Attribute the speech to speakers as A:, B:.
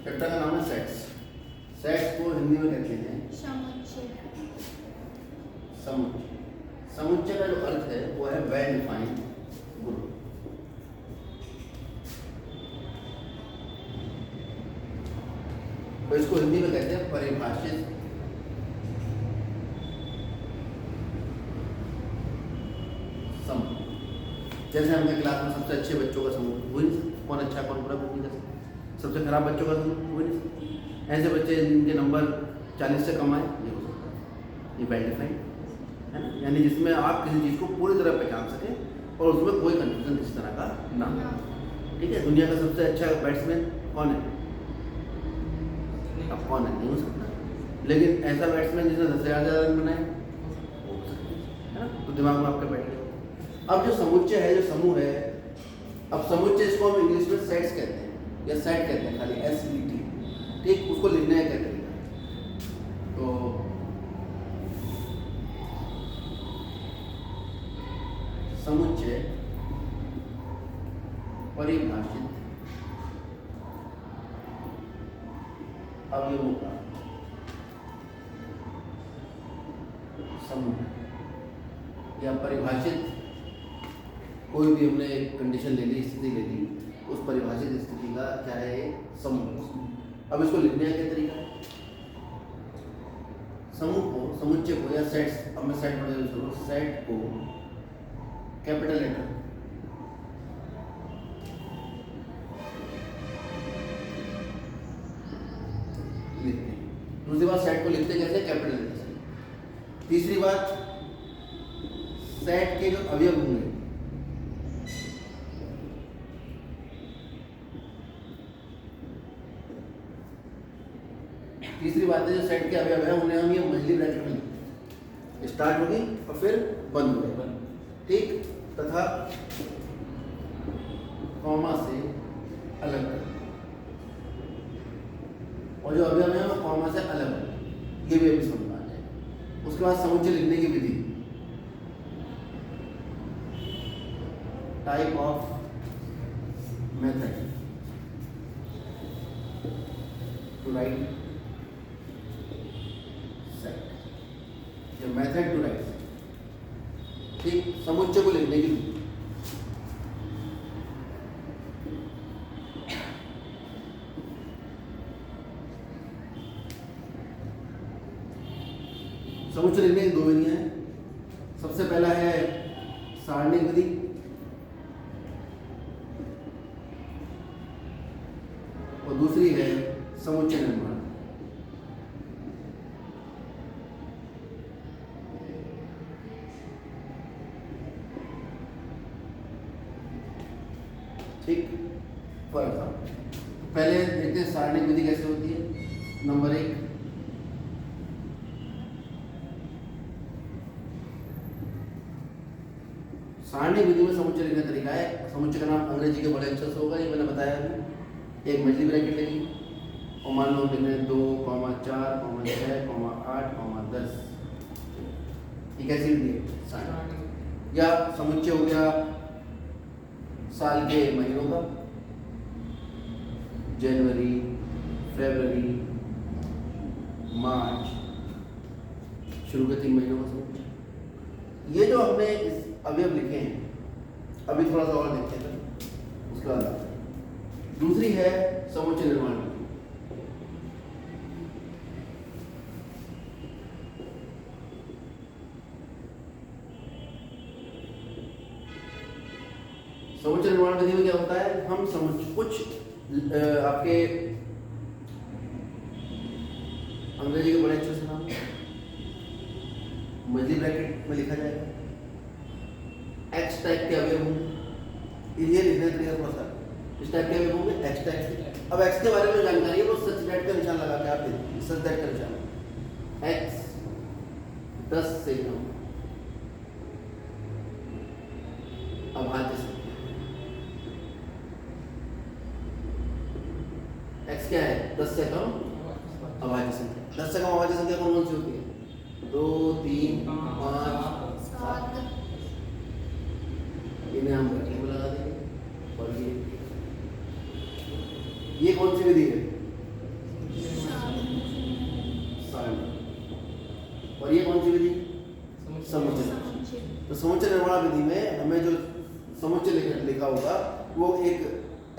A: Chapter का नाम है सेट्स। सेट्स को हिंदी में कहते हैं
B: समुच्चय।
A: समुच्चय। समुच्चय का जो अर्थ है वो है वेल डिफाइंड ग्रुप। तो इसको हिंदी में कहते हैं परिभाषित समूह। जैसे हमने क्लास में सबसे अच्छे बच्चों का समूह हो नहीं सकता, कौन अच्छा कौन बुरा नहीं कर सकता। सबसे खराब बच्चों का समूह हो नहीं सकता। ऐसे बच्चे जिनके नंबर 40 से कम आए ये हो सकता है, ये वेल डिफाइंड है ना, यानी जिसमें आप किसी चीज़ को पूरी तरह पहचान सकें और उसमें कोई कंफ्यूजन किसी तरह का ना हो। ठीक है, दुनिया का सबसे अच्छा बैट्समैन कौन है? अब कौन है? नहीं हो सकता, लेकिन ऐसा बैट्समैन जिसने 10 से ज़्यादा रन बनाए हो सकता है ना, तो दिमाग में आपका बैठ गया। अब जो समुच्चय है, जो समूह है, अब समुच्चय इसको हम इंग्लिश में सेट्स कहते हैं या सेट कहते हैं, खाली SET। ठीक, उसको लिखने का तरीका तो समुच्चय परिभाषित अवयवों का समूह या परिभाषित, कोई भी हमने एक कंडीशन ले ली, स्थिति ले ली, उस परिभाषित स्थिति का क्या है? समूह। अब इसको लिखने का क्या तरीका है? समूह को, समुच्चय को या सेट्स, अब मैं सेट पढ़ने शुरू, सेट को कैपिटल लेटर लिखते हैं। दूसरी बात, सेट को लिखते कैसे? कैपिटल लेटर से। तीसरी बात, सेट के जो अवयव होंगे, तीसरी बात है जो सेट के अवयव है उन्हें हम ये मछली ब्रैकेट में लिखते हैं। स्टार्ट होगी और फिर बंद होगी, ठीक, तथा कॉमा से अलग कर, और जो अवयव है वो कॉमा से अलग है, ये भी अभी समझ में आ जाएगा। उसके बाद समुच्चय लिखने की विधि, type of method to write method to write, ठीक, समुच्चय को लिखने की विधि। समुच्चय लिखने की दो विधियां हैं। सबसे पहला है सारणिक विधि, और दूसरी है समुच्चय निर्माण। ठीक, फॉर एग्जाम्पल पहले देखते हैं सारणिक विधि कैसे होती है। नंबर 1, सारणिक विधि में समुच्चय लिखने का तरीका है। समुच्चय का नाम अंग्रेजी के बड़े अक्षर से होगा, ये मैंने बताया अभी। एक मछली ब्रैकेट लेंगे और मान लो लिखने 2, 4, 6, 8, 10। ये कैसी विधि है? सारणिक। या समुच्चय हो गया साल के महीनों का, जनवरी, फरवरी, मार्च, शुरू के 3 महीनों का समुच्चय। ये जो हमने इस अवयव लिखे हैं, अभी थोड़ा सा और देखते हैं उसके बाद। दूसरी है समुच्चय निर्माण। समुच्चय निर्माण विधि में क्या होता है? हम कुछ आपके अंग्रेजी के बड़े अक्षर से नाम मछली ब्रैकेट में लिखा जाएगा, एक्स टाइप के अवयव होंगे। ये लिखने का तरीका थोड़ा सा इस टाइप के अवयव होंगे, एक्स टाइप के। अब एक्स के बारे में जानकारी है तो सच दैट का निशान लगा के आप देखिए, सच दैट का निशान, एक्स 10 से कम अभाज्य संख्या। एक्स क्या है? 10 से कम अभाज्य संख्या। 10 से कम अभाज्य संख्या कौन कौन सी होती है? 2, 3, 5, 7। इन्हें हम ब्रैकेट में लगा देंगे। और ये कौन सी विधि है? और ये कौन सी विधि? समुच्चय। तो समुच्चय निर्माण विधि में हमें जो समुच्चय लिखा होगा वो एक